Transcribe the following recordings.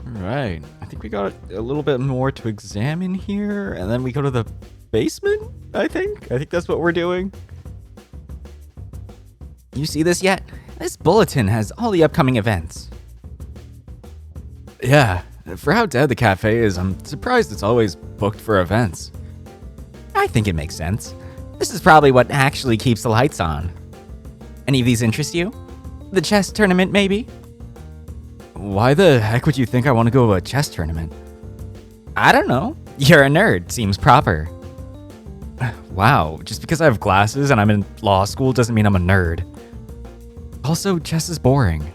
Right. I think we got a little bit more to examine here, and then we go to the basement, I think. I think that's what we're doing. You see this yet? This bulletin has all the upcoming events. Yeah, for how dead the cafe is, I'm surprised it's always booked for events. I think it makes sense. This is probably what actually keeps the lights on. Any of these interest you? The chess tournament, maybe? Why the heck would you think I want to go to a chess tournament? I don't know. You're a nerd. Seems proper. Wow, just because I have glasses and I'm in law school doesn't mean I'm a nerd. Also, chess is boring.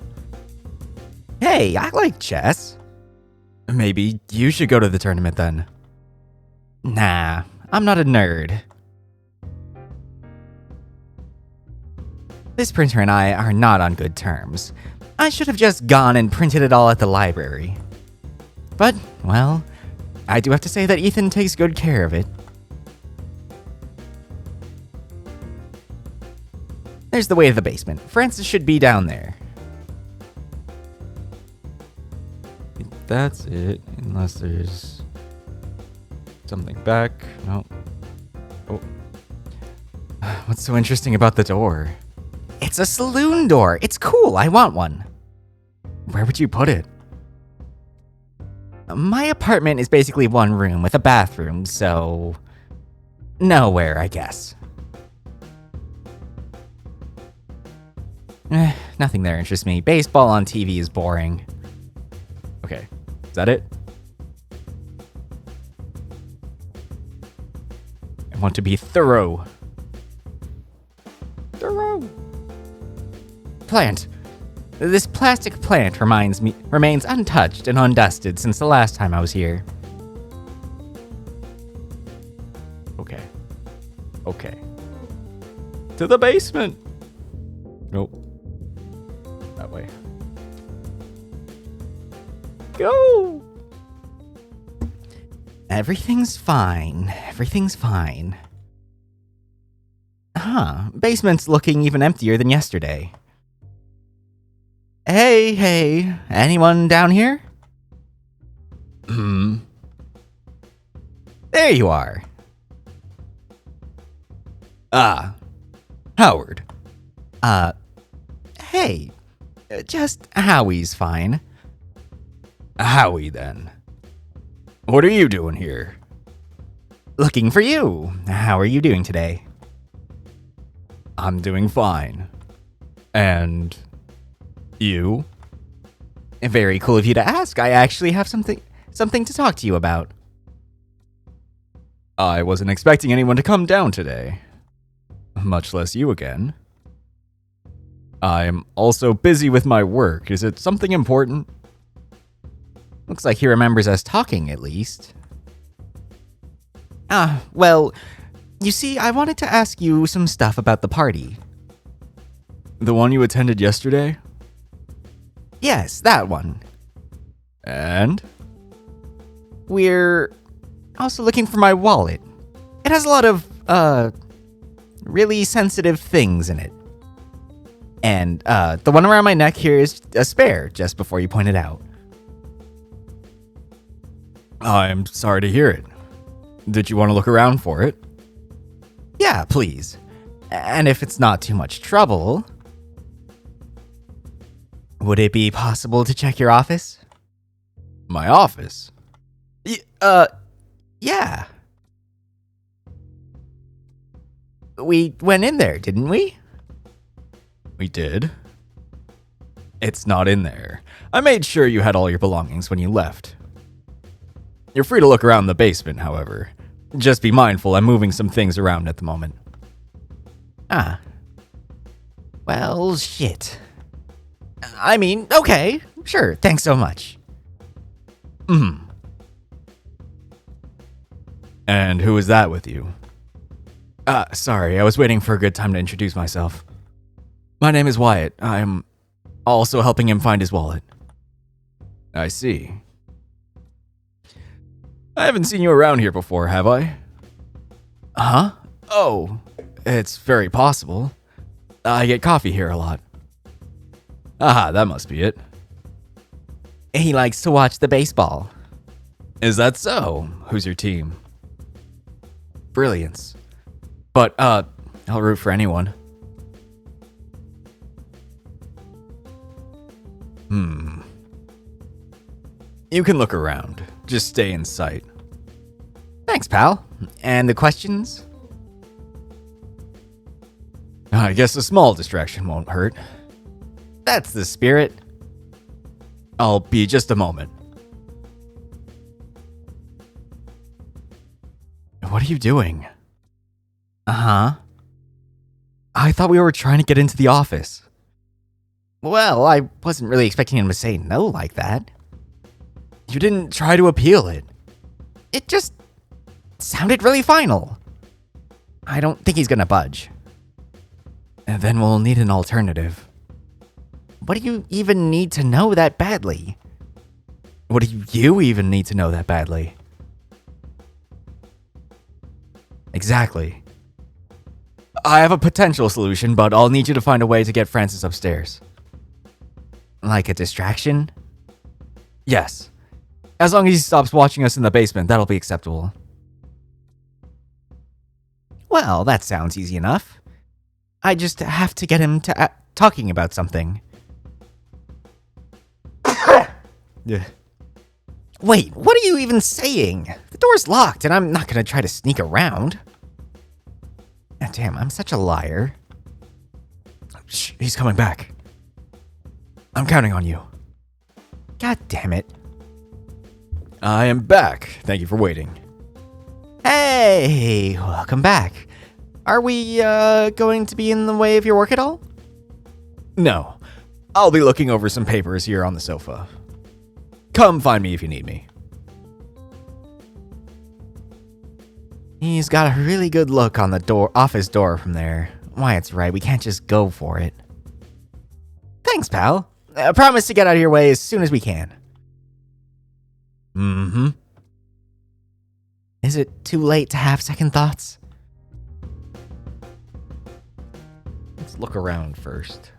Hey, I like chess. Maybe you should go to the tournament then. Nah, I'm not a nerd. This printer and I are not on good terms. I should have just gone and printed it all at the library. But, well, I do have to say that Ethan takes good care of it. There's the way to the basement. Francis should be down there. That's it, unless there's something back. No. Oh. What's so interesting about the door? It's a saloon door. It's cool. I want one. Where would you put it? My apartment is basically one room with a bathroom, so nowhere, I guess. Nothing there interests me. Baseball on TV is boring. Okay, is that it? I want to be thorough. Plant. This plastic plant remains untouched and undusted since the last time I was here. Okay. To the basement. Nope. That way. Go! Everything's fine. Huh, basement's looking even emptier than yesterday. Hey, anyone down here? There you are. Howard. Hey, just Howie's fine. Howie, then. What are you doing here? Looking for you. How are you doing today? I'm doing fine. And you? Very cool of you to ask. I actually have something to talk to you about. I wasn't expecting anyone to come down today. Much less you again. I'm also busy with my work. Is it something important? Looks like he remembers us talking, at least. Well, you see, I wanted to ask you some stuff about the party. The one you attended yesterday? Yes, that one. And? We're also looking for my wallet. It has a lot of, really sensitive things in it. And, the one around my neck here is a spare, just before you pointed out. I'm sorry to hear it. Did you want to look around for it? Yeah, please. And if it's not too much trouble, would it be possible to check your office? My office? Yeah. We went in there, didn't we? We did. It's not in there. I made sure you had all your belongings when you left. You're free to look around the basement, however. Just be mindful, I'm moving some things around at the moment. Well, shit. I mean, okay, sure, thanks so much. And who is that with you? Sorry, I was waiting for a good time to introduce myself. My name is Wyatt. I'm also helping him find his wallet. I see. I haven't seen you around here before, have I? Huh? Oh, it's very possible. I get coffee here a lot. Aha, that must be it. He likes to watch the baseball. Is that so? Who's your team? Brilliance. But, I'll root for anyone. You can look around. Just stay in sight. Thanks, pal. And the questions? I guess a small distraction won't hurt. That's the spirit. I'll be just a moment. What are you doing? Uh-huh. I thought we were trying to get into the office. Well, I wasn't really expecting him to say no like that. You didn't try to appeal it. It just sounded really final. I don't think he's gonna budge. And then we'll need an alternative. What do you even need to know that badly? What do you even need to know that badly? Exactly. I have a potential solution, but I'll need you to find a way to get Francis upstairs. Like a distraction? Yes. As long as he stops watching us in the basement, that'll be acceptable. Well, that sounds easy enough. I just have to get him to talking about something. Wait, what are you even saying? The door's locked and I'm not gonna try to sneak around. Damn, I'm such a liar. Shh, he's coming back. I'm counting on you. God damn it. I am back. Thank you for waiting. Hey, welcome back. Are we, going to be in the way of your work at all? No. I'll be looking over some papers here on the sofa. Come find me if you need me. He's got a really good look on the office door from there. Wyatt's right, we can't just go for it. Thanks, pal. I promise to get out of your way as soon as we can. Mm-hmm. Is it too late to have second thoughts? Let's look around first.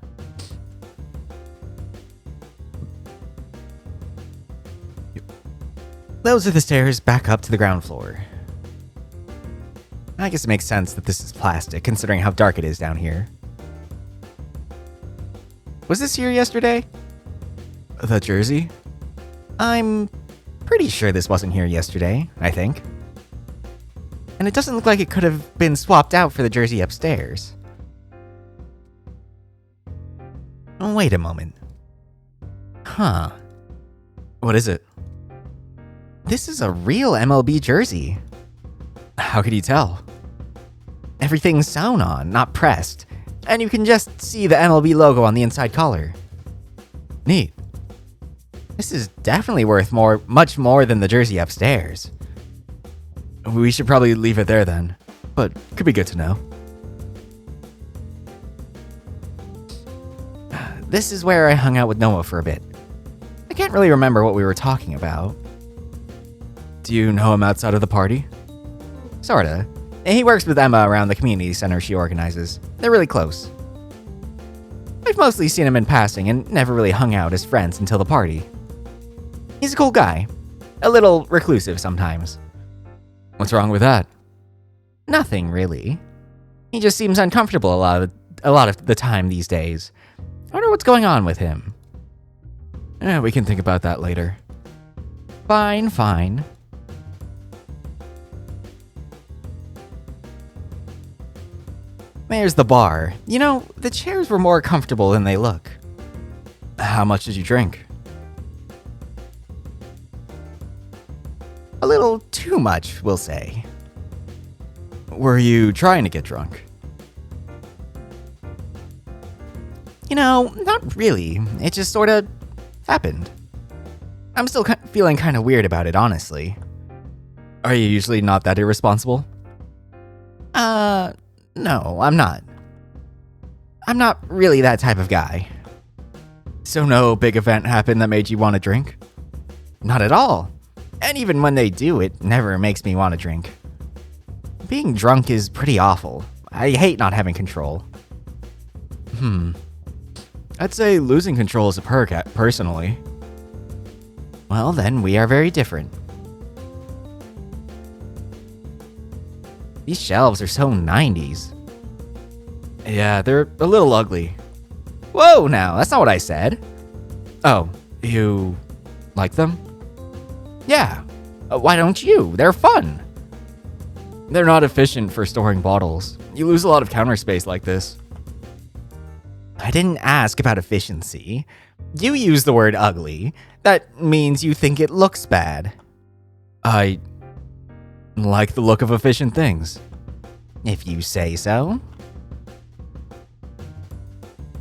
Those are the stairs back up to the ground floor. I guess it makes sense that this is plastic, considering how dark it is down here. Was this here yesterday? The jersey? I'm pretty sure this wasn't here yesterday, I think. And it doesn't look like it could have been swapped out for the jersey upstairs. Wait a moment. Huh. What is it? This is a real MLB jersey. How could you tell? Everything's sewn on, not pressed, and you can just see the MLB logo on the inside collar. Neat. This is definitely worth much more than the jersey upstairs. We should probably leave it there then, but could be good to know. This is where I hung out with Noah for a bit. I can't really remember what we were talking about. Do you know him outside of the party? Sorta. He works with Emma around the community center she organizes. They're really close. I've mostly seen him in passing and never really hung out as friends until the party. He's a cool guy. A little reclusive sometimes. What's wrong with that? Nothing, really. He just seems uncomfortable a lot of the time these days. I wonder what's going on with him. We can think about that later. Fine. There's the bar. You know, the chairs were more comfortable than they look. How much did you drink? A little too much, we'll say. Were you trying to get drunk? You know, not really. It just sorta happened. I'm still feeling kinda weird about it, honestly. Are you usually not that irresponsible? No, I'm not. I'm not really that type of guy. So no big event happened that made you want to drink? Not at all. And even when they do, it never makes me want to drink. Being drunk is pretty awful. I hate not having control. I'd say losing control is a perk, personally. Well, then we are very different. These shelves are so 90s. Yeah, they're a little ugly. Whoa, now, that's not what I said. Oh, you like them? Yeah. Why don't you? They're fun. They're not efficient for storing bottles. You lose a lot of counter space like this. I didn't ask about efficiency. You use the word ugly. That means you think it looks bad. I like the look of efficient things. If you say so.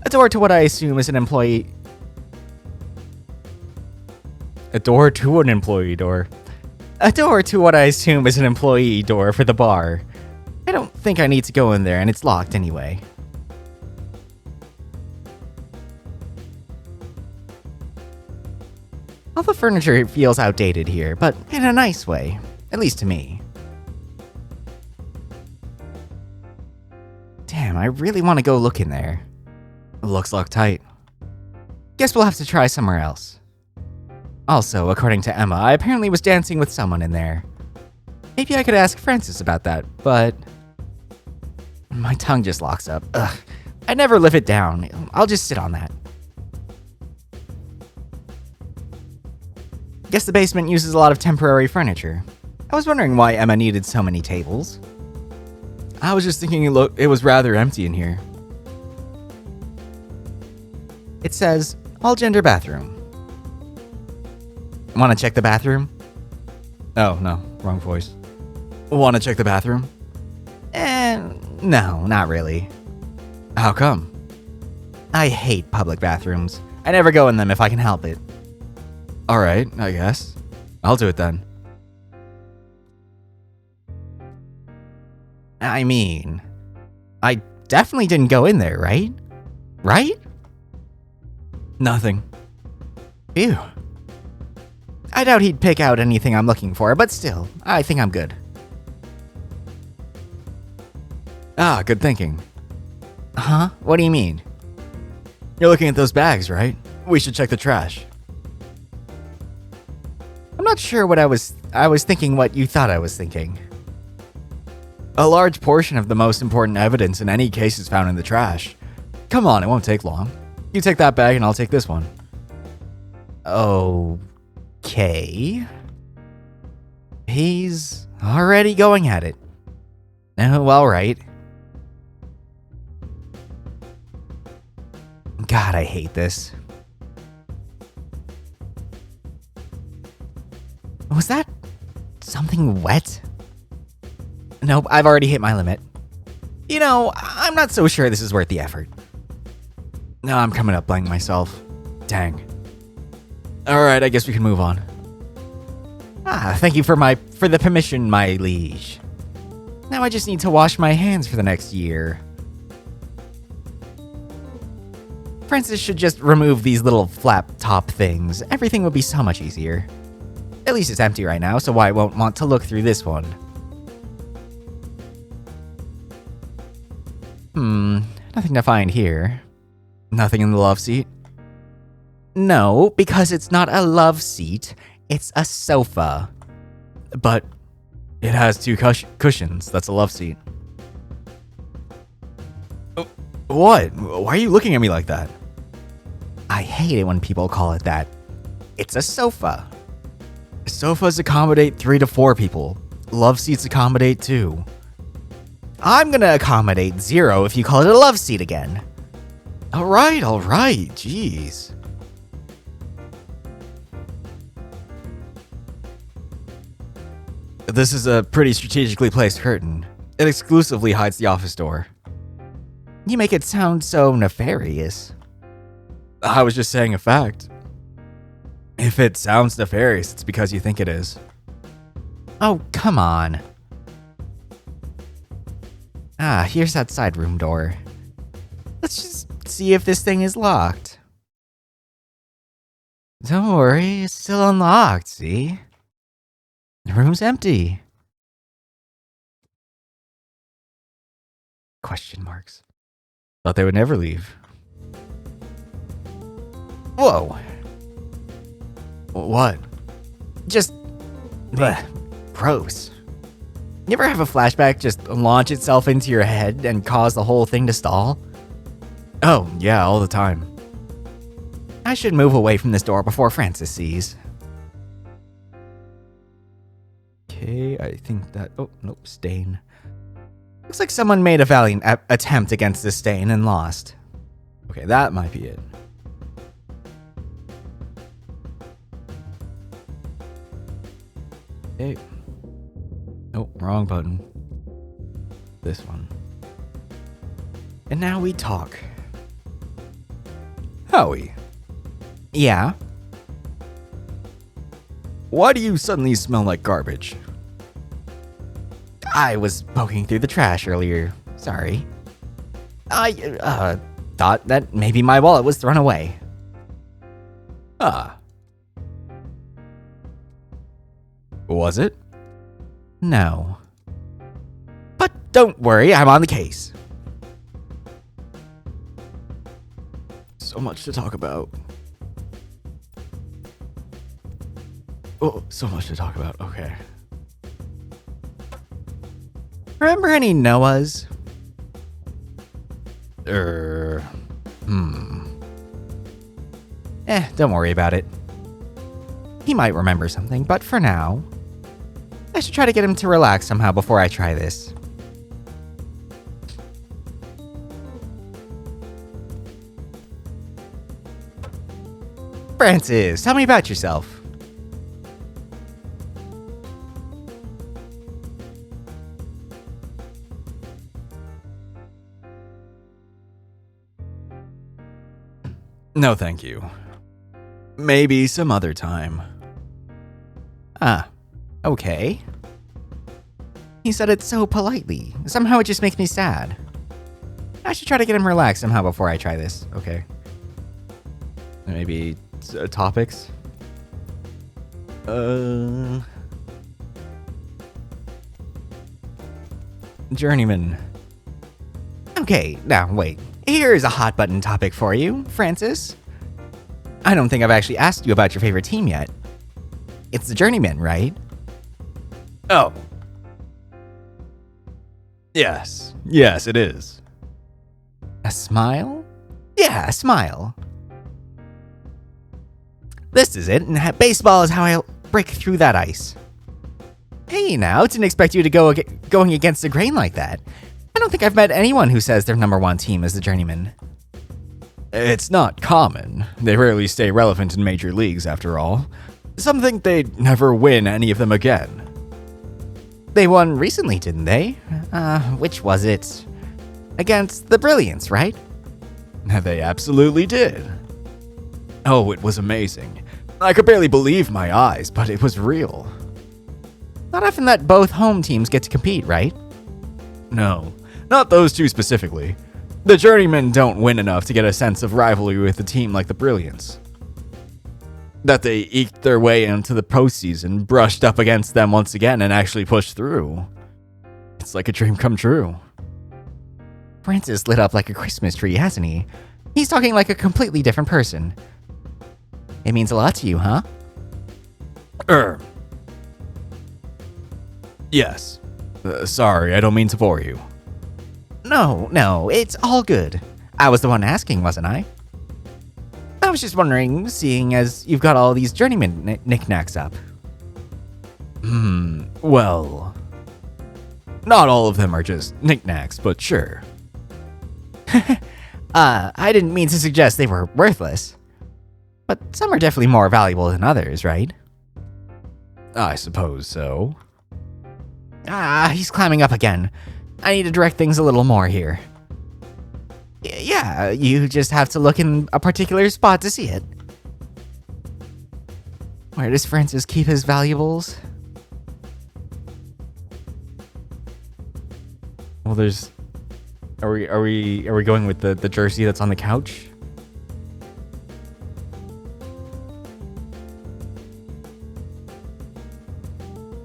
A door to what I assume is an employee... A door to an employee door. A door to what I assume is an employee door for the bar. I don't think I need to go in there, and it's locked anyway. All the furniture feels outdated here, but in a nice way. At least to me. Damn, I really want to go look in there. Looks locked tight. Guess we'll have to try somewhere else. Also, according to Emma, I apparently was dancing with someone in there. Maybe I could ask Francis about that, but... My tongue just locks up. Ugh. I never live it down. I'll just sit on that. Guess the basement uses a lot of temporary furniture. I was wondering why Emma needed so many tables. I was just thinking it was rather empty in here. It says, all gender bathroom. Want to check the bathroom? Oh, no, wrong voice. Want to check the bathroom? No, not really. How come? I hate public bathrooms. I never go in them if I can help it. Alright, I guess. I'll do it then. I mean, I definitely didn't go in there, right? Right? Nothing. Ew. I doubt he'd pick out anything I'm looking for, but still, I think I'm good. Ah, good thinking. Huh? What do you mean? You're looking at those bags, right? We should check the trash. I'm not sure what I was thinking what you thought I was thinking. A large portion of the most important evidence in any case is found in the trash. Come on, it won't take long. You take that bag and I'll take this one. Okay. He's already going at it. Oh, all right. God, I hate this. Was that something wet? Nope, I've already hit my limit. You know, I'm not so sure this is worth the effort. No, I'm coming up blank myself. Dang. Alright, I guess we can move on. Ah, thank you for the permission, my liege. Now I just need to wash my hands for the next year. Francis should just remove these little flap top things. Everything would be so much easier. At least it's empty right now, so I won't want to look through this one. Nothing to find here. Nothing in the love seat? No, because it's not a love seat, it's a sofa. But it has two cushions, that's a love seat. What? Why are you looking at me like that? I hate it when people call it that. It's a sofa. Sofas accommodate 3 to 4 people. Love seats accommodate 2. I'm gonna accommodate 0 if you call it a love seat again. Alright, jeez. This is a pretty strategically placed curtain. It exclusively hides the office door. You make it sound so nefarious. I was just saying a fact. If it sounds nefarious, it's because you think it is. Oh, come on. Ah, here's that side room door. Let's just see if this thing is locked. Don't worry, it's still unlocked, see? The room's empty. Question marks. Thought they would never leave. Whoa. What? Just... bleh, gross. You ever have a flashback just launch itself into your head and cause the whole thing to stall? Oh, yeah, all the time. I should move away from this door before Francis sees. Okay, I think that... oh, nope, stain. Looks like someone made a valiant attempt against this stain and lost. Okay, that might be it. Okay. Oh, wrong button. This one. And now we talk. Howie. Yeah? Why do you suddenly smell like garbage? I was poking through the trash earlier. Sorry. I thought that maybe my wallet was thrown away. Ah. Was it? No. But don't worry, I'm on the case. So much to talk about. Oh, so much to talk about. Okay. Remember any Noahs? Don't worry about it. He might remember something, but for now, I should try to get him to relax somehow before I try this. Francis, tell me about yourself. No, thank you. Maybe some other time. Ah, okay. He said it so politely. Somehow it just makes me sad. I should try to get him relaxed somehow before I try this. Okay. Maybe topics? Journeyman. Okay, now wait. Here's a hot button topic for you, Francis. I don't think I've actually asked you about your favorite team yet. It's the Journeyman, right? Oh. Yes, it is. A smile? Yeah, a smile. This is it, and baseball is how I'll break through that ice. Hey now, didn't expect you to going against the grain like that. I don't think I've met anyone who says their number one team is the Journeyman. It's not common. They rarely stay relevant in major leagues, after all. Some think they'd never win any of them again. They won recently, didn't they? Which was it? Against the Brilliants, right? They absolutely did. Oh, it was amazing. I could barely believe my eyes, but it was real. Not often that both home teams get to compete, right? No, not those two specifically. The Journeymen don't win enough to get a sense of rivalry with a team like the Brilliants. That they eked their way into the postseason, brushed up against them once again, and actually pushed through. It's like a dream come true. Francis lit up like a Christmas tree, hasn't he? He's talking like a completely different person. It means a lot to you, huh? Yes. Sorry, I don't mean to bore you. No, it's all good. I was the one asking, wasn't I? I was just wondering, seeing as you've got all these Journeyman knickknacks up. Well... Not all of them are just knickknacks, but sure. I didn't mean to suggest they were worthless. But some are definitely more valuable than others, right? I suppose so. He's climbing up again. I need to direct things a little more here. Yeah, you just have to look in a particular spot to see it. Where does Francis keep his valuables? Well, there's... Are we going with the jersey that's on the couch?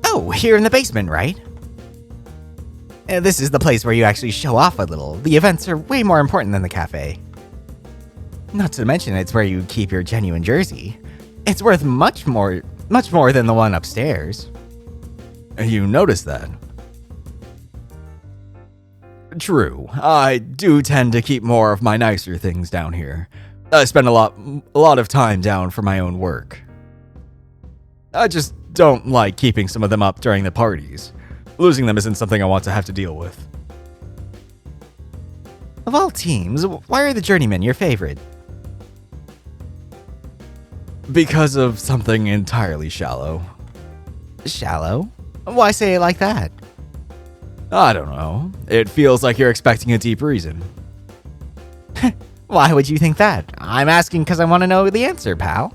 Oh, here in the basement, right? This is the place where you actually show off a little. The events are way more important than the cafe. Not to mention, it's where you keep your genuine jersey. It's worth much more Much more than the one upstairs. You noticed that? True. I do tend to keep more of my nicer things down here. I spend a lot of time down for my own work. I just don't like keeping some of them up during the parties. Losing them isn't something I want to have to deal with. Of all teams, why are the Journeymen your favorite? Because of something entirely shallow. Shallow? Why say it like that? I don't know. It feels like you're expecting a deep reason. Why would you think that? I'm asking because I want to know the answer, pal.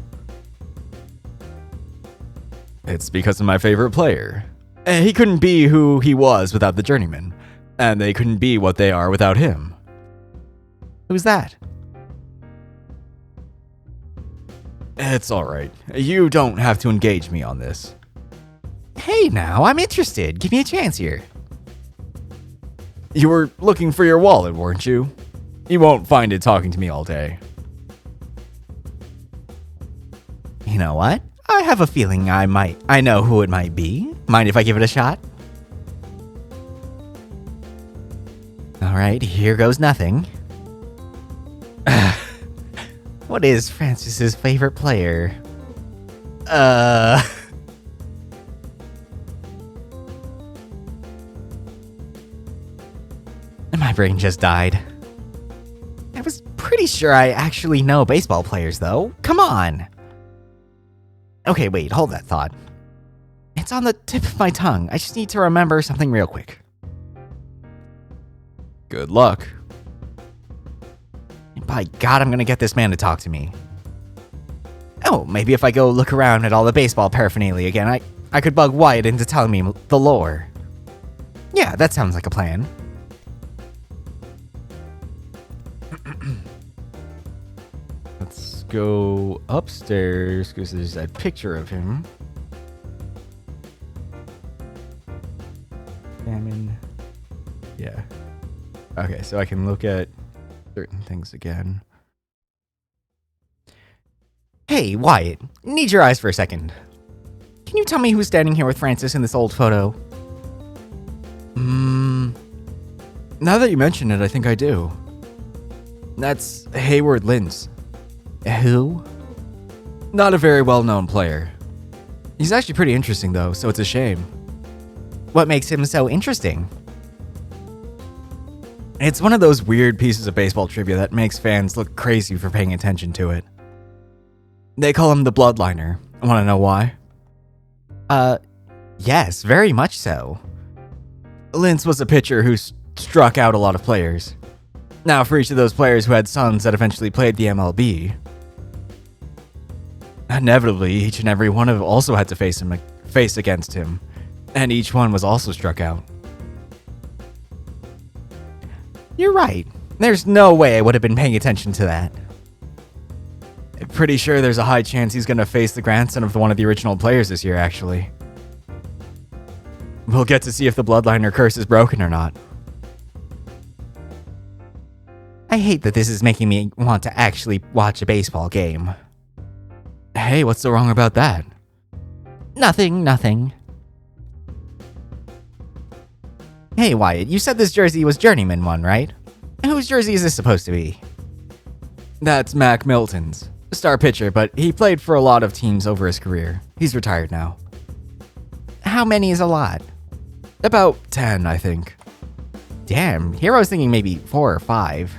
It's because of my favorite player. He couldn't be who he was without the Journeyman, and they couldn't be what they are without him. Who's that? It's alright. You don't have to engage me on this. Hey now, I'm interested. Give me a chance here. You were looking for your wallet, weren't you? You won't find it talking to me all day. You know what? I have a feeling I know who it might be. Mind if I give it a shot? Alright, here goes nothing. What is Francis's favorite player? My brain just died. I was pretty sure I actually know baseball players, though. Come on! Okay, wait, hold that thought. It's on the tip of my tongue. I just need to remember something real quick. Good luck. By God, I'm gonna get this man to talk to me. Oh, maybe if I go look around at all the baseball paraphernalia again, I could bug Wyatt into telling me the lore. Yeah, that sounds like a plan. Let's go upstairs because there's that picture of him. Salmon. Yeah. Okay, so I can look at certain things again. Hey, Wyatt, need your eyes for a second. Can you tell me who's standing here with Francis in this old photo? Now that you mention it, I think I do. That's Hayward Lintz. Who? Not a very well-known player. He's actually pretty interesting, though, so it's a shame. What makes him so interesting? It's one of those weird pieces of baseball trivia that makes fans look crazy for paying attention to it. They call him the Bloodliner. Want to know why? Yes, very much so. Lintz was a pitcher who struck out a lot of players. Now, for each of those players who had sons that eventually played the MLB, inevitably, each and every one of them also had to face against him, and each one was also struck out. You're right. There's no way I would have been paying attention to that. I'm pretty sure there's a high chance he's going to face the grandson of one of the original players this year, actually. We'll get to see if the Bloodliner curse is broken or not. I hate that this is making me want to actually watch a baseball game. Hey, what's so wrong about that? Nothing. Hey, Wyatt, you said this jersey was Journeyman one, right? Whose jersey is this supposed to be? That's Mac Milton's. A star pitcher, but he played for a lot of teams over his career. He's retired now. How many is a lot? About 10, I think. Damn, here I was thinking maybe 4 or 5.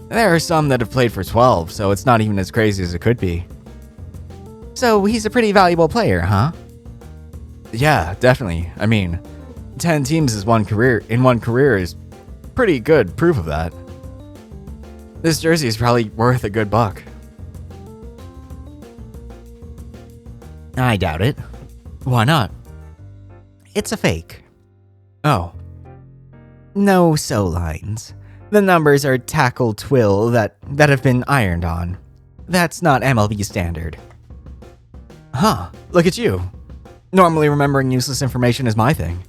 There are some that have played for 12, so it's not even as crazy as it could be. So he's a pretty valuable player, huh? Yeah, definitely. I mean, 10 teams in one career is pretty good proof of that. This jersey is probably worth a good buck. I doubt it. Why not? It's a fake. Oh. No sew lines. The numbers are tackle twill that have been ironed on. That's not MLB standard. Huh, look at you. Normally remembering useless information is my thing.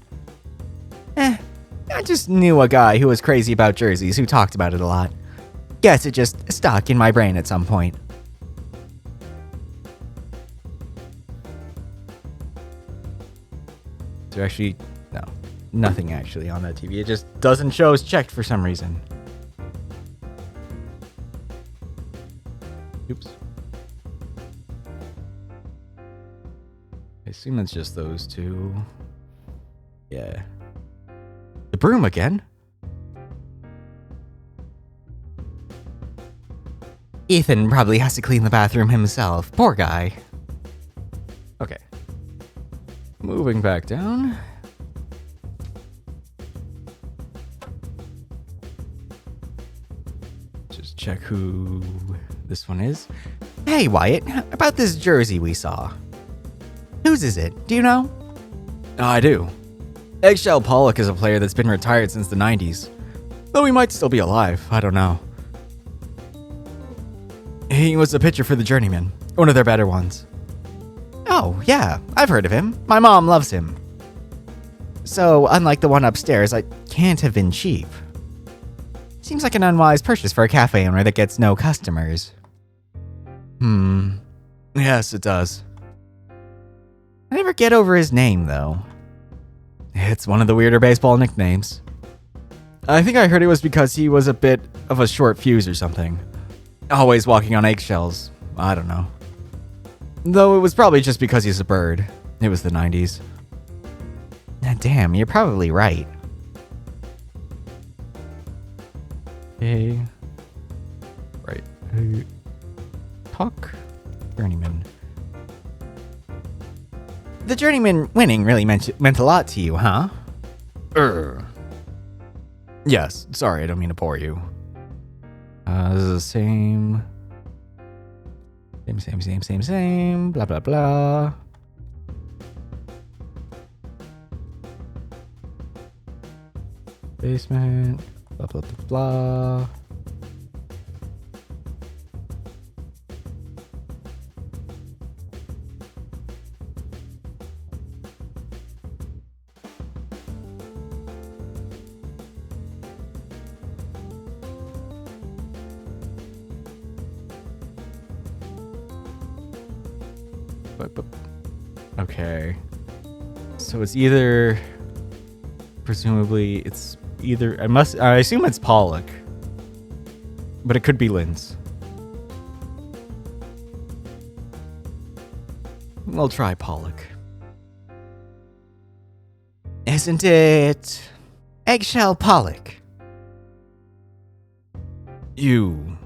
I just knew a guy who was crazy about jerseys who talked about it a lot. Guess it just stuck in my brain at some point. So actually, no. Nothing actually on that TV. It just doesn't show as checked for some reason. Oops. I assume it's just those two. Yeah. The broom again? Ethan probably has to clean the bathroom himself. Poor guy. Okay. Moving back down. Just check who this one is. Hey, Wyatt, about this jersey we saw. Whose is it? Do you know? I do. Eggshell Pollock is a player that's been retired since the 90s. Though he might still be alive, I don't know. He was a pitcher for the Journeyman, one of their better ones. Oh, yeah, I've heard of him. My mom loves him. So, unlike the one upstairs, I can't have been cheap. Seems like an unwise purchase for a cafe owner that gets no customers. Yes, it does. I never get over his name, though. It's one of the weirder baseball nicknames. I think I heard it was because he was a bit of a short fuse or something. Always walking on eggshells. I don't know. Though it was probably just because he's a bird. It was the 90s. Damn, you're probably right. Okay. Right. Talk. Journeyman. The Journeyman winning really meant a lot to you, huh? Yes, sorry, I don't mean to bore you. This is the same. Same. Blah, blah, blah. Basement. Blah, blah, blah, blah. Okay. So it's either, presumably, it's either, I assume it's Pollock. But it could be Lynn's. We'll try Pollock. Isn't it Eggshell Pollock? You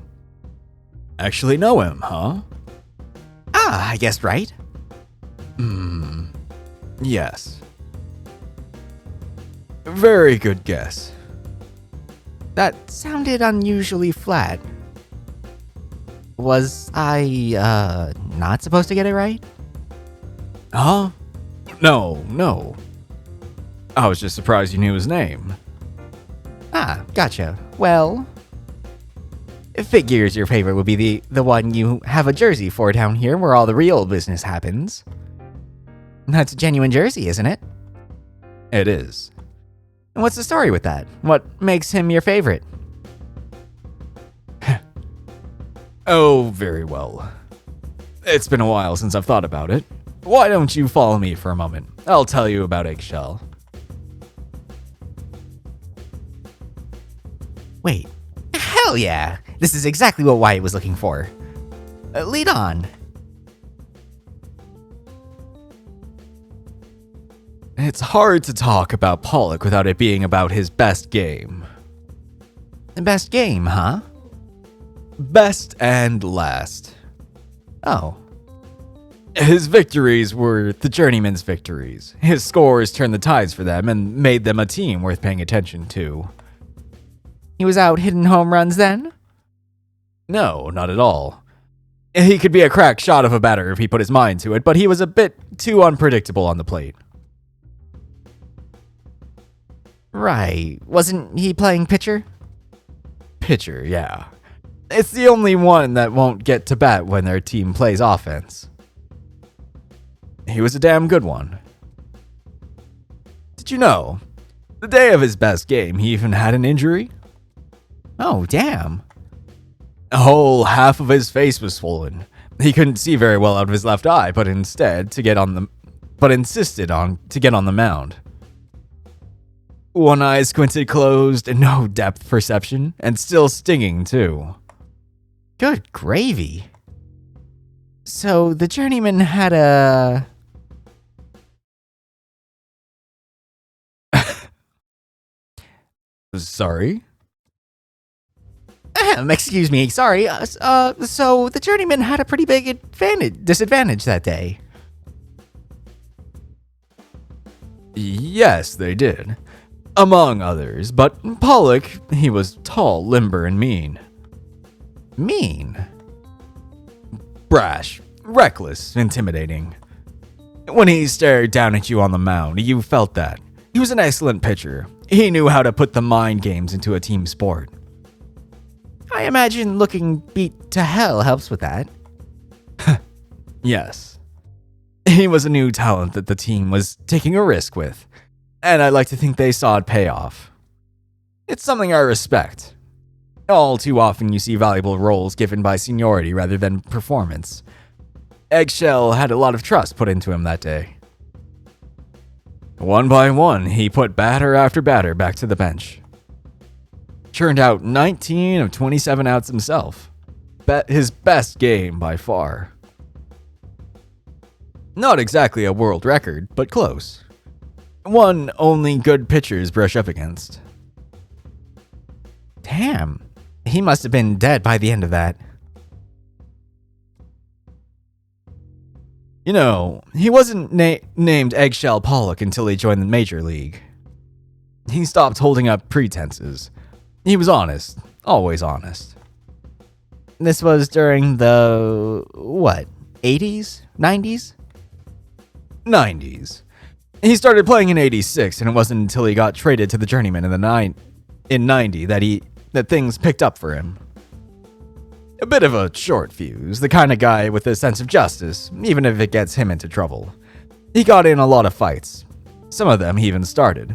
actually know him, huh? Ah, I guessed right. Yes. Very good guess. That sounded unusually flat. Was I, not supposed to get it right? Huh? No. I was just surprised you knew his name. Ah, gotcha. Well, figures your favorite would be the one you have a jersey for down here where all the real business happens. That's a genuine jersey, isn't it? It is. And what's the story with that? What makes him your favorite? Oh, very well. It's been a while since I've thought about it. Why don't you follow me for a moment? I'll tell you about Eggshell. Wait. Hell yeah! This is exactly what Wyatt was looking for. Lead on. It's hard to talk about Pollock without it being about his best game. The best game, huh? Best and last. Oh. His victories were the Journeyman's victories. His scores turned the tides for them and made them a team worth paying attention to. He was out hitting home runs then? No, not at all. He could be a crack shot of a batter if he put his mind to it, but he was a bit too unpredictable on the plate. Right. Wasn't he playing pitcher? Pitcher, yeah. It's the only one that won't get to bat when their team plays offense. He was a damn good one. Did you know? The day of his best game, he even had an injury. Oh, damn. A whole half of his face was swollen. He couldn't see very well out of his left eye, but but insisted on to get on the mound. One eye squinted closed and no depth perception, and still stinging too. Good gravy. So the journeyman had a... Sorry? Excuse me, sorry. So the journeyman had a pretty big disadvantage that day. Yes, they did. Among others, but Pollock, he was tall, limber, and mean. Mean? Brash, reckless, intimidating. When he stared down at you on the mound, you felt that. He was an excellent pitcher. He knew how to put the mind games into a team sport. I imagine looking beat to hell helps with that. Yes. He was a new talent that the team was taking a risk with, and I like to think they saw it pay off. It's something I respect. All too often you see valuable roles given by seniority rather than performance. Eggshell had a lot of trust put into him that day. One by one, he put batter after batter back to the bench. Churned out 19 of 27 outs himself. His best game by far. Not exactly a world record, but close. One only good pitchers brush up against. Damn, he must have been dead by the end of that. You know, he wasn't named Eggshell Pollock until he joined the Major League. He stopped holding up pretenses. He was honest, always honest. This was during the, 80s? 90s? 90s. He started playing in 86, and it wasn't until he got traded to the Journeyman in 90 that things picked up for him. A bit of a short fuse, the kind of guy with a sense of justice, even if it gets him into trouble. He got in a lot of fights. Some of them he even started.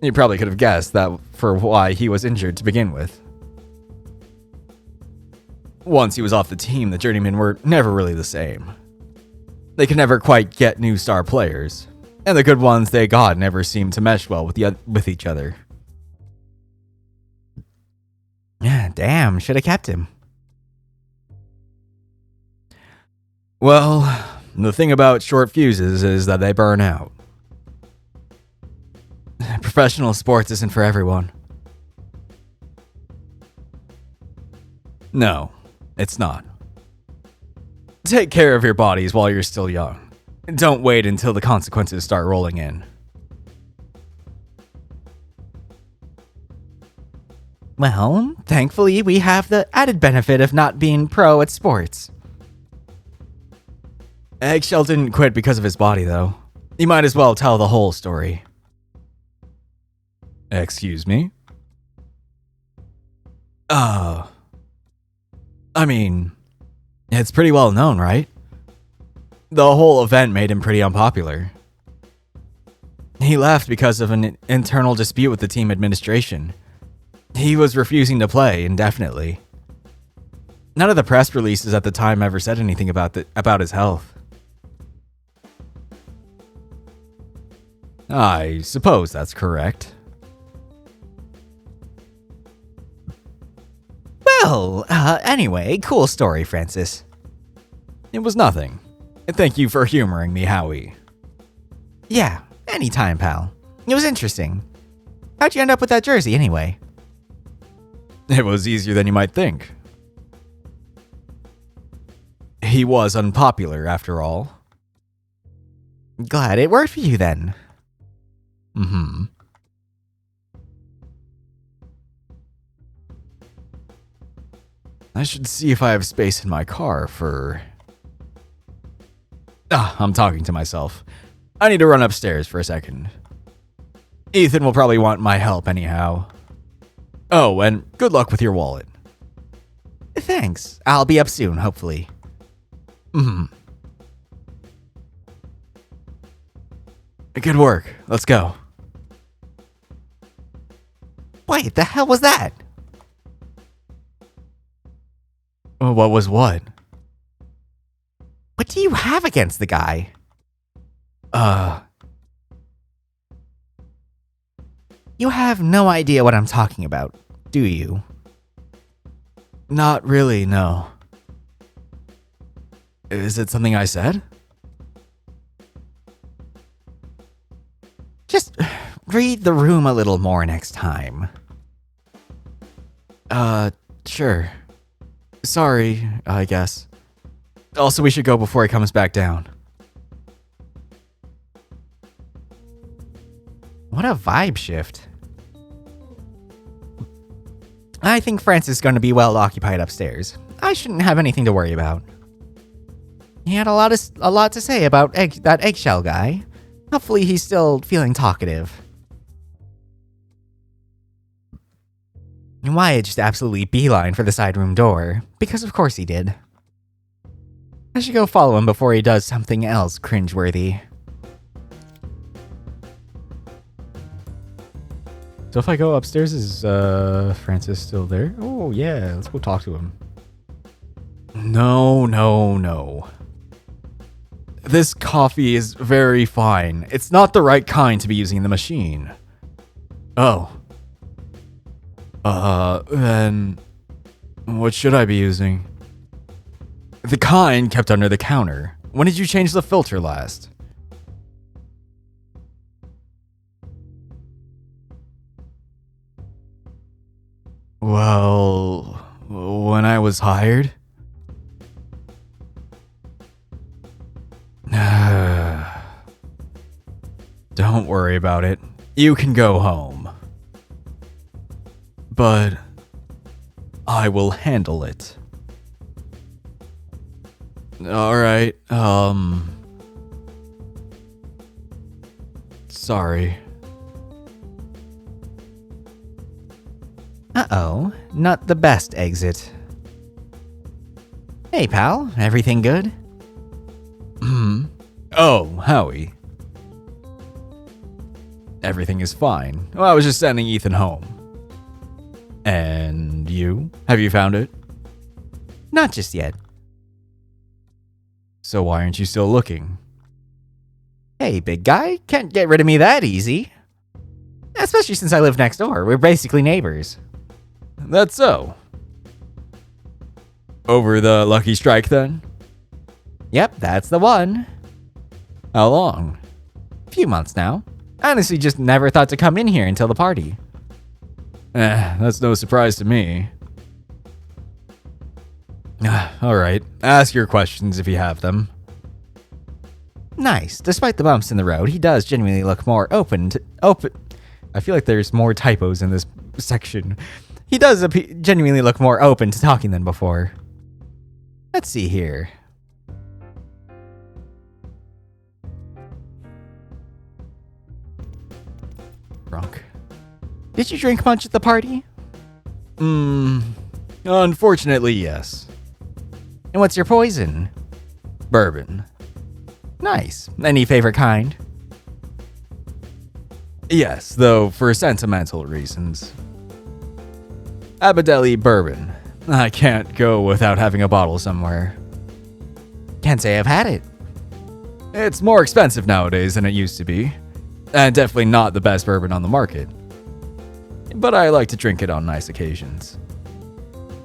You probably could have guessed that for why he was injured to begin with. Once he was off the team, the Journeymen were never really the same. They could never quite get new star players, and the good ones they got never seemed to mesh well with each other. Yeah, damn, should have kept him. Well, the thing about short fuses is that they burn out. Professional sports isn't for everyone. No, it's not. Take care of your bodies while you're still young. Don't wait until the consequences start rolling in. Well, thankfully we have the added benefit of not being pro at sports. Eggshell didn't quit because of his body, though. You might as well tell the whole story. Excuse me? I mean, it's pretty well known, right? The whole event made him pretty unpopular. He left because of an internal dispute with the team administration. He was refusing to play indefinitely. None of the press releases at the time ever said anything about his health. I suppose that's correct. Well, anyway, cool story, Francis. It was nothing. And thank you for humoring me, Howie. Yeah, anytime, pal. It was interesting. How'd you end up with that jersey, anyway? It was easier than you might think. He was unpopular, after all. Glad it worked for you, then. Mm-hmm. I should see if I have space in my car for... I'm talking to myself. I need to run upstairs for a second. Ethan will probably want my help anyhow. Oh, and good luck with your wallet. Thanks. I'll be up soon, hopefully. Good work. Let's go. Wait, the hell was that? What was what? What do you have against the guy? You have no idea what I'm talking about, do you? Not really, no. Is it something I said? Just read the room a little more next time. Sure. Sorry, I guess. Also, we should go before he comes back down. What a vibe shift. I think Francis is going to be well occupied upstairs. I shouldn't have anything to worry about. He had a lot to say about that eggshell guy. Hopefully he's still feeling talkative. And Wyatt just absolutely beeline for the side room door, because of course he did. I should go follow him before he does something else cringeworthy. So if I go upstairs, is Francis still there? Oh yeah, let's go talk to him. No. This coffee is very fine. It's not the right kind to be using in the machine. Oh. Then what should I be using? The kind kept under the counter. When did you change the filter last? Well, when I was hired? Don't worry about it. You can go home. But I will handle it. Alright, sorry. Uh-oh, not the best exit. Hey pal, everything good? Oh, Howie. Everything is fine. Well, I was just sending Ethan home. And you? Have you found it? Not just yet. So why aren't you still looking? Hey, big guy, can't get rid of me that easy. Especially since I live next door. We're basically neighbors. That's so. Over the Lucky Strike, then? Yep, that's the one. How long? Few months now. Honestly, just never thought to come in here until the party. That's no surprise to me. Alright, ask your questions if you have them. Nice. Despite the bumps in the road, he does genuinely look more open. I feel like there's more typos in this section. He does genuinely look more open to talking than before. Let's see here. Drunk. Did you drink much at the party? Unfortunately, yes. And what's your poison? Bourbon. Nice. Any favorite kind? Yes, though for sentimental reasons. Abadelli bourbon. I can't go without having a bottle somewhere. Can't say I've had it. It's more expensive nowadays than it used to be, and definitely not the best bourbon on the market. But I like to drink it on nice occasions.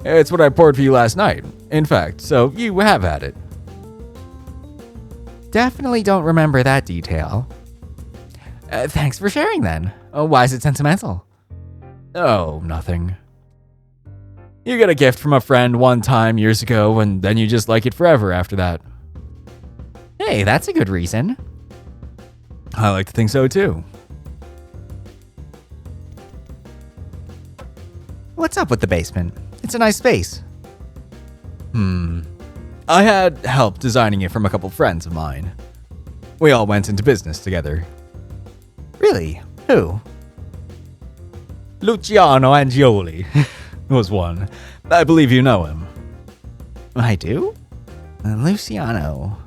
It's what I poured for you last night, in fact, so you have had it. Definitely don't remember that detail. Thanks for sharing then. Why is it sentimental? Oh, nothing. You get a gift from a friend one time years ago, and then you just like it forever after that. Hey, that's a good reason. I like to think so too. What's up with the basement? It's a nice space. I had help designing it from a couple friends of mine. We all went into business together. Really? Who? Luciano Angioli was one. I believe you know him. I do? Luciano.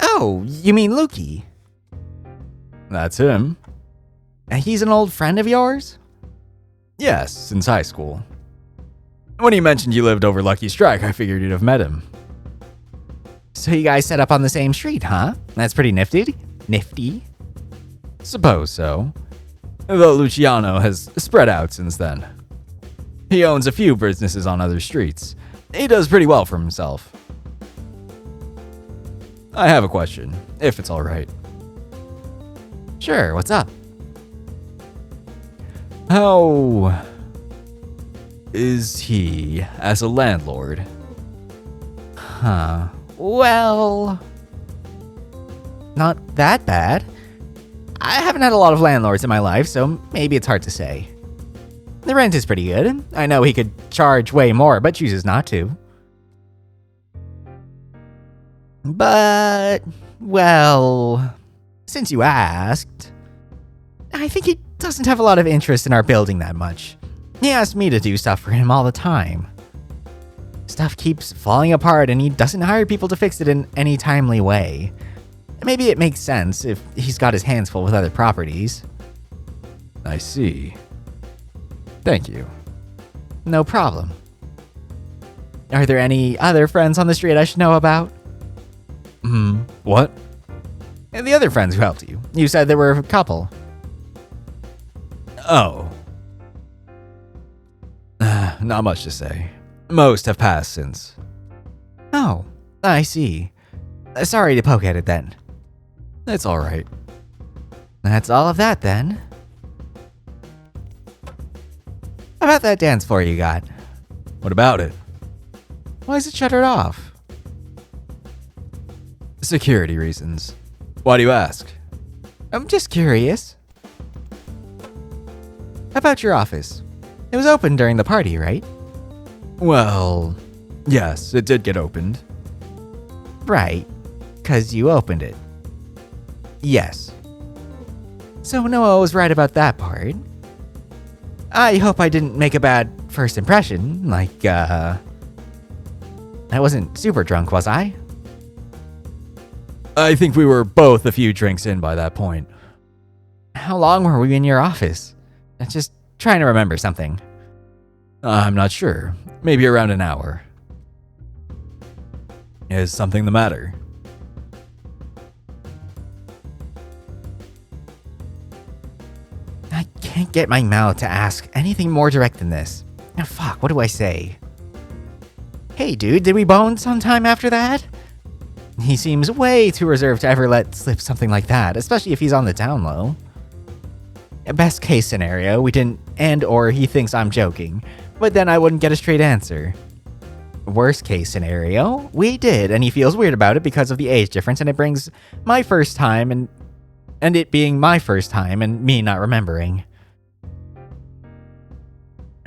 Oh, you mean Lukey? That's him. He's an old friend of yours? Yes, since high school. When he mentioned you lived over Lucky Strike, I figured you'd have met him. So you guys set up on the same street, huh? That's pretty nifty. Nifty? Suppose so. Though Luciano has spread out since then. He owns a few businesses on other streets. He does pretty well for himself. I have a question, if it's alright. Sure, what's up? How is he as a landlord? Huh. Well, not that bad. I haven't had a lot of landlords in my life, so maybe it's hard to say. The rent is pretty good. I know he could charge way more, but chooses not to. But, well, since you asked, I think he doesn't have a lot of interest in our building that much. He asks me to do stuff for him all the time. Stuff keeps falling apart and he doesn't hire people to fix it in any timely way. Maybe it makes sense if he's got his hands full with other properties. I see. Thank you. No problem. Are there any other friends on the street I should know about? What? And the other friends who helped you. You said there were a couple. Oh. Not much to say. Most have passed since. Oh, I see. Sorry to poke at it then. It's alright. That's all of that then. How about that dance floor you got? What about it? Why is it shuttered off? Security reasons. Why do you ask? I'm just curious. How about your office? It was open during the party, right? Well, yes, it did get opened. Right, 'cause you opened it. Yes. So Noah was right about that part. I hope I didn't make a bad first impression, like, I wasn't super drunk, was I? I think we were both a few drinks in by that point. How long were we in your office? I'm just trying to remember something. I'm not sure. Maybe around an hour. Is something the matter? I can't get my mouth to ask anything more direct than this. Oh, fuck, what do I say? Hey dude, did we bone sometime after that? He seems way too reserved to ever let slip something like that, especially if he's on the down low. Best case scenario, we didn't, and or he thinks I'm joking, but then I wouldn't get a straight answer. Worst case scenario, we did, and he feels weird about it because of the age difference, and it brings my first time and it being my first time and me not remembering.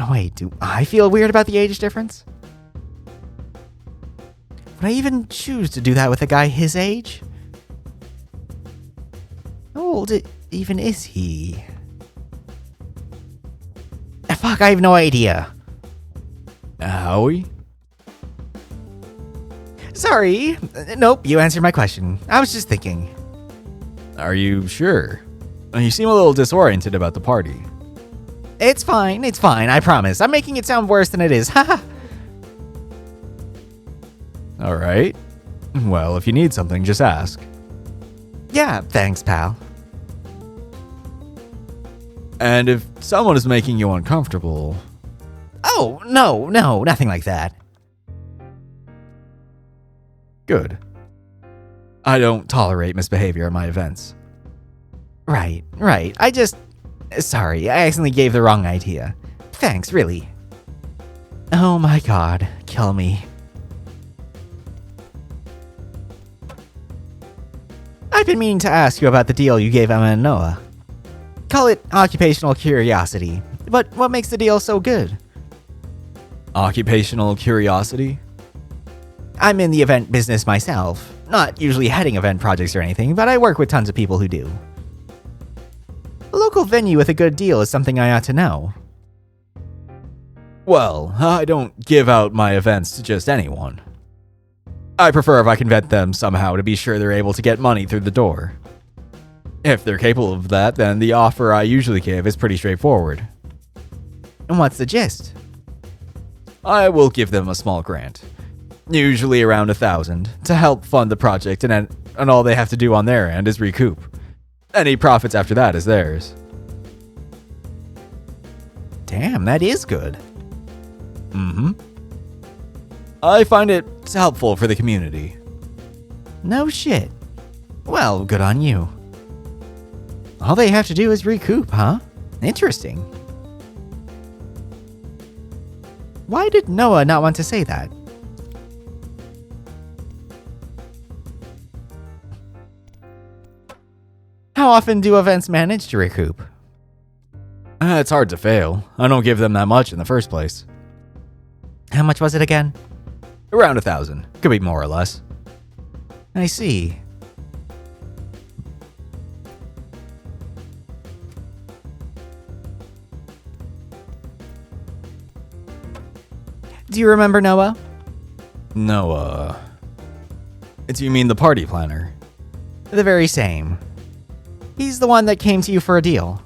Wait, do I feel weird about the age difference? Would I even choose to do that with a guy his age? How old even is he? Fuck, I have no idea. Howie? Sorry. Nope, you answered my question. I was just thinking. Are you sure? You seem a little disoriented about the party. It's fine, I promise. I'm making it sound worse than it is, haha. Alright. Well, if you need something, just ask. Yeah, thanks, pal. And if someone is making you uncomfortable... Oh, no, nothing like that. Good. I don't tolerate misbehavior at my events. Right. Sorry, I accidentally gave the wrong idea. Thanks, really. Oh my god, kill me. I've been meaning to ask you about the deal you gave Emma and Noah. Call it occupational curiosity, but what makes the deal so good? Occupational curiosity? I'm in the event business myself. Not usually heading event projects or anything, but I work with tons of people who do. A local venue with a good deal is something I ought to know. Well, I don't give out my events to just anyone. I prefer if I can vet them somehow to be sure they're able to get money through the door. If they're capable of that, then the offer I usually give is pretty straightforward. And what's the gist? I will give them a small grant. Usually around 1,000 to help fund the project, and all they have to do on their end is recoup. Any profits after that is theirs. Damn, that is good. Mm-hmm. I find it helpful for the community. No shit. Well, good on you. All they have to do is recoup, huh? Interesting. Why did Noah not want to say that? How often do events manage to recoup? It's hard to fail. I don't give them that much in the first place. How much was it again? Around 1,000. Could be more or less. I see. Do you remember Noah? Noah. Do you mean the party planner? The very same. He's the one that came to you for a deal.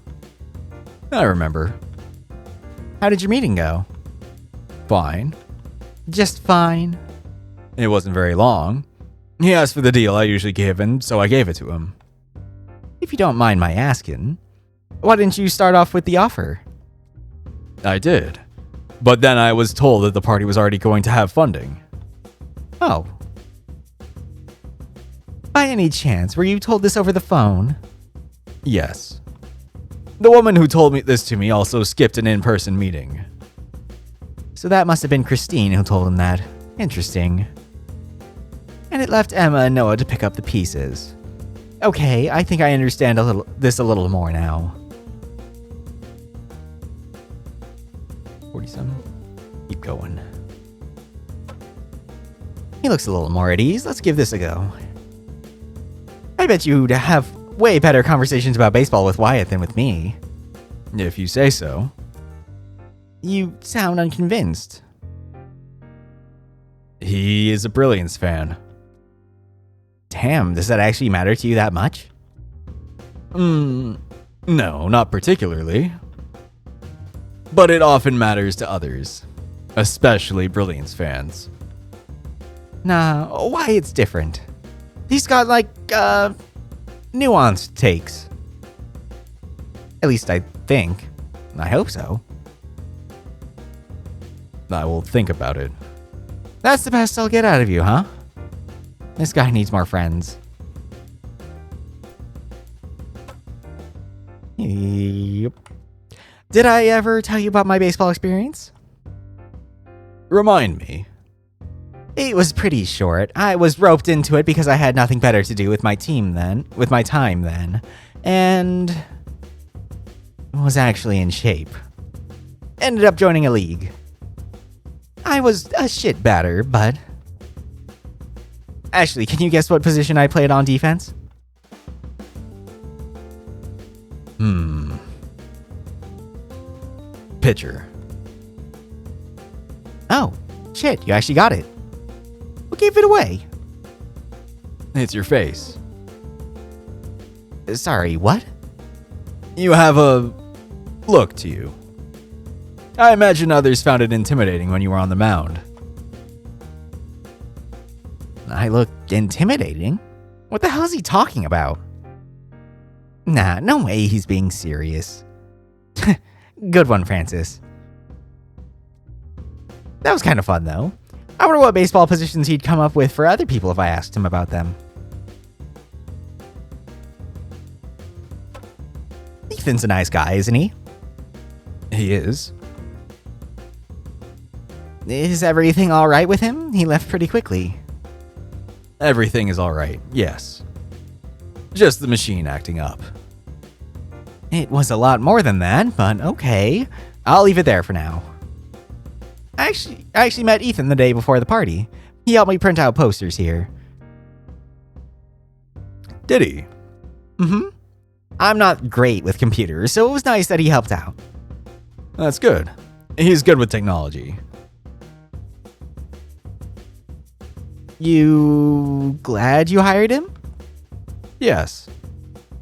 I remember. How did your meeting go? Fine. Just fine. It wasn't very long. He asked for the deal I usually give, and so I gave it to him. If you don't mind my asking, why didn't you start off with the offer? I did. But then I was told that the party was already going to have funding. Oh. By any chance, were you told this over the phone? Yes. The woman who told me this to me also skipped an in-person meeting. So that must have been Christine who told him that. Interesting. And it left Emma and Noah to pick up the pieces. Okay, I think I understand this a little more now. 47. Keep going. He looks a little more at ease. Let's give this a go. I bet you'd have way better conversations about baseball with Wyatt than with me. If you say so. You sound unconvinced. He is a Brilliance fan. Damn, does that actually matter to you that much? No, not particularly. But it often matters to others, especially Brilliance fans. Nah, Wyatt's different. He's got nuanced takes. At least I think. I hope so. I will think about it. That's the best I'll get out of you, huh? This guy needs more friends. Yep. Did I ever tell you about my baseball experience? Remind me. It was pretty short. I was roped into it because I had nothing better to do with my time then, and was actually in shape. Ended up joining a league. I was a shit batter, but... Actually, can you guess what position I played on defense? Pitcher. Oh, shit, you actually got it. What gave it away? It's your face. Sorry, what? You have a look to you. I imagine others found it intimidating when you were on the mound. I look intimidating? What the hell is he talking about? Nah, no way he's being serious. Good one, Francis. That was kind of fun, though. I wonder what baseball positions he'd come up with for other people if I asked him about them. Ethan's a nice guy, isn't he? He is. Is everything all right with him? He left pretty quickly. Everything is all right, yes. Just the machine acting up. It was a lot more than that, but okay. I'll leave it there for now. I actually met Ethan the day before the party. He helped me print out posters here. Did he? Mm-hmm. I'm not great with computers, so it was nice that he helped out. That's good. He's good with technology. You glad you hired him? Yes.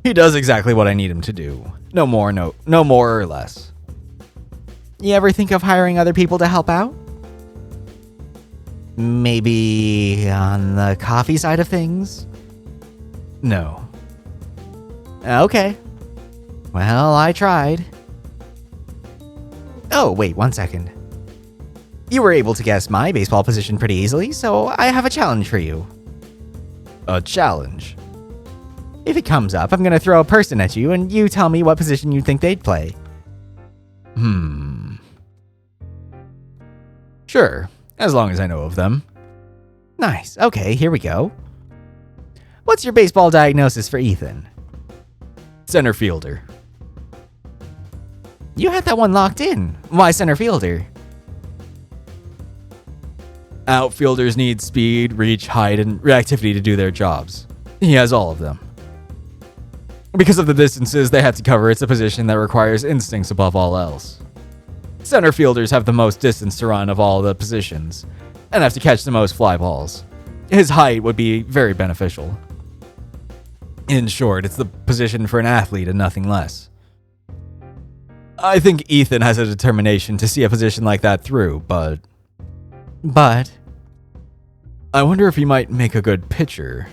He does exactly what I need him to do. No more or less. You ever think of hiring other people to help out? Maybe on the coffee side of things? No. Okay. Well, I tried. Oh, wait, 1 second. You were able to guess my baseball position pretty easily, so I have a challenge for you. A challenge? If it comes up, I'm gonna throw a person at you, and you tell me what position you think they'd play. Sure, as long as I know of them. Nice. Okay, here we go. What's your baseball diagnosis for Ethan? Center fielder. You had that one locked in. Why center fielder? Outfielders need speed, reach, height, and reactivity to do their jobs. He has all of them. Because of the distances they have to cover, it's a position that requires instincts above all else. Center fielders have the most distance to run of all the positions, and have to catch the most fly balls. His height would be very beneficial. In short, it's the position for an athlete and nothing less. I think Ethan has a determination to see a position like that through, but I wonder if he might make a good pitcher.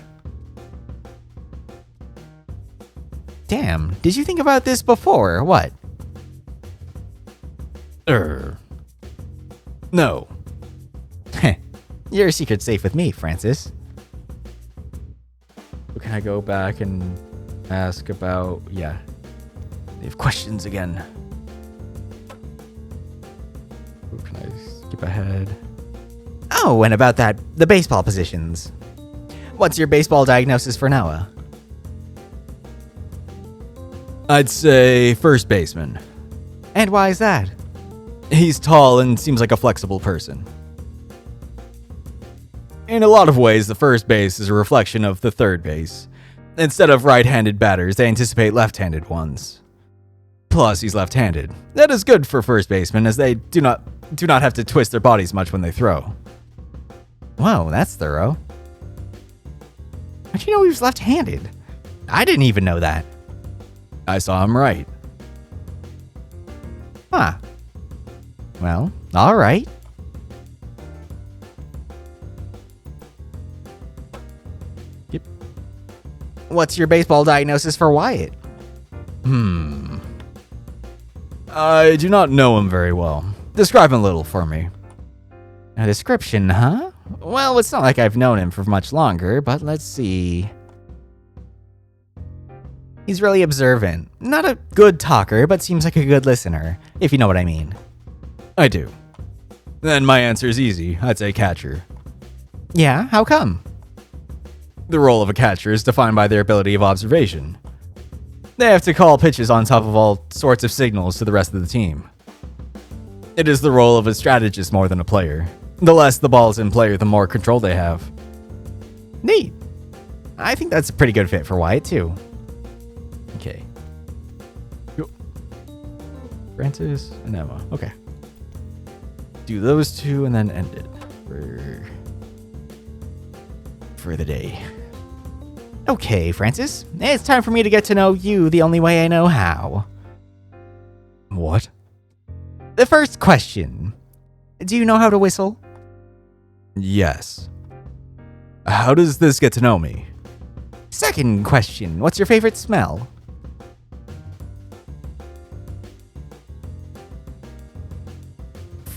Damn, did you think about this before or what? No. Heh, your secret's safe with me, Francis. Can I go back and ask about... Yeah. They have questions again. Can I skip ahead? Oh, and about the baseball positions. What's your baseball diagnosis for Noah? I'd say first baseman. And why is that? He's tall and seems like a flexible person. In a lot of ways, the first base is a reflection of the third base. Instead of right-handed batters, they anticipate left-handed ones. Plus, he's left-handed. That is good for first basemen, as they do not have to twist their bodies much when they throw. Whoa, that's thorough. How'd you know he was left-handed? I didn't even know that. I saw him right. Huh. Well, all right. Yep. What's your baseball diagnosis for Wyatt? I do not know him very well. Describe him a little for me. A description, huh? Well, it's not like I've known him for much longer, but let's see. He's really observant. Not a good talker, but seems like a good listener, if you know what I mean. I do. Then my answer is easy. I'd say catcher. Yeah, how come? The role of a catcher is defined by their ability of observation. They have to call pitches on top of all sorts of signals to the rest of the team. It is the role of a strategist more than a player. The less the ball's in play, the more control they have. Neat. I think that's a pretty good fit for Wyatt, too. Okay. Francis and Emma. Okay. Do those two and then end it for the day. Okay, Francis. It's time for me to get to know you the only way I know how. What? The first question. Do you know how to whistle? Yes. How does this get to know me? Second question. What's your favorite smell?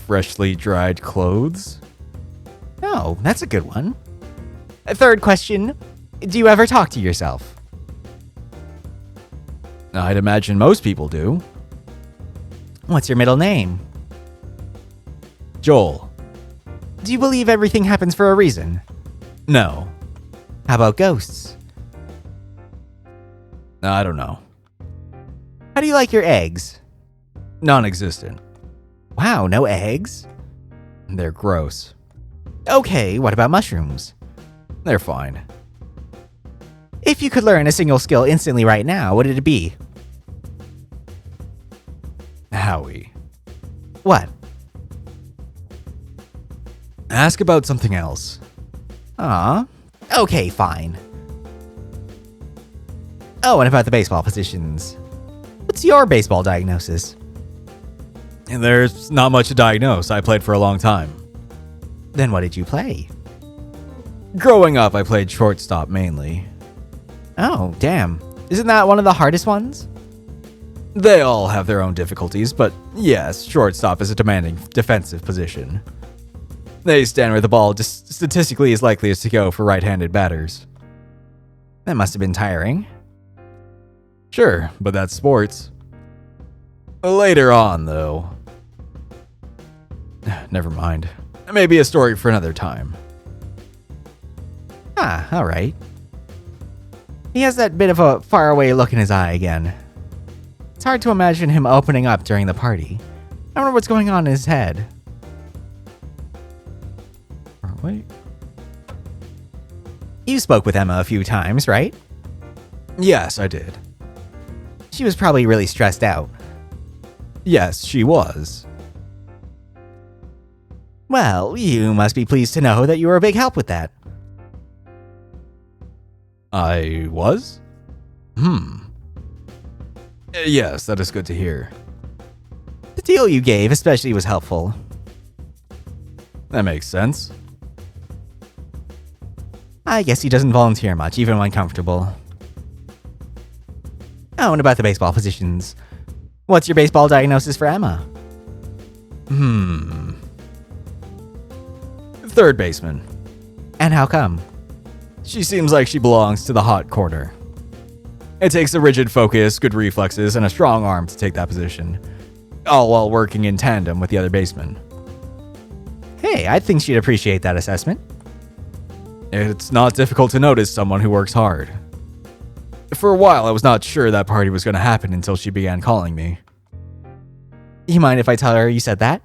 Freshly dried clothes? Oh, that's a good one. Third question. Do you ever talk to yourself? I'd imagine most people do. What's your middle name? Joel. Do you believe everything happens for a reason? No. How about ghosts? I don't know. How do you like your eggs? Non-existent. Wow, no eggs? They're gross. Okay, what about mushrooms? They're fine. If you could learn a single skill instantly right now, what would it be? Howie. What? Ask about something else. Aw. Okay, fine. Oh, and about the baseball positions. What's your baseball diagnosis? And there's not much to diagnose. I played for a long time. Then what did you play? Growing up, I played shortstop mainly. Oh, damn. Isn't that one of the hardest ones? They all have their own difficulties, but yes, shortstop is a demanding defensive position. They stand where the ball just statistically is likeliest to go for right-handed batters. That must have been tiring. Sure, but that's sports. Later on, though. Never mind. Maybe a story for another time. Ah, alright. He has that bit of a faraway look in his eye again. It's hard to imagine him opening up during the party. I wonder what's going on in his head. Wait. You spoke with Emma a few times, right? Yes, I did. She was probably really stressed out. Yes, she was. Well, you must be pleased to know that you were a big help with that. I was? Yes, that is good to hear. The deal you gave especially was helpful. That makes sense. I guess he doesn't volunteer much, even when comfortable. Oh, and about the baseball positions. What's your baseball diagnosis for Emma? Third baseman. And how come? She seems like she belongs to the hot corner. It takes a rigid focus, good reflexes, and a strong arm to take that position, all while working in tandem with the other baseman. Hey, I think she'd appreciate that assessment. It's not difficult to notice someone who works hard. For a while, I was not sure that party was going to happen until she began calling me. You mind if I tell her you said that?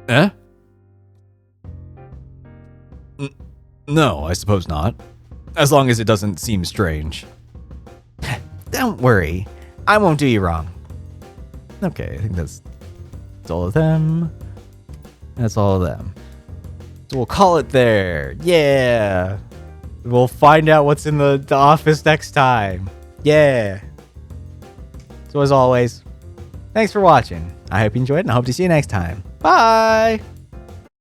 Eh? No, I suppose not. As long as it doesn't seem strange. Don't worry. I won't do you wrong. Okay, I think that's all of them. That's all of them. So we'll call it there. Yeah. We'll find out what's in the office next time. Yeah. So as always, thanks for watching. I hope you enjoyed and I hope to see you next time. Bye!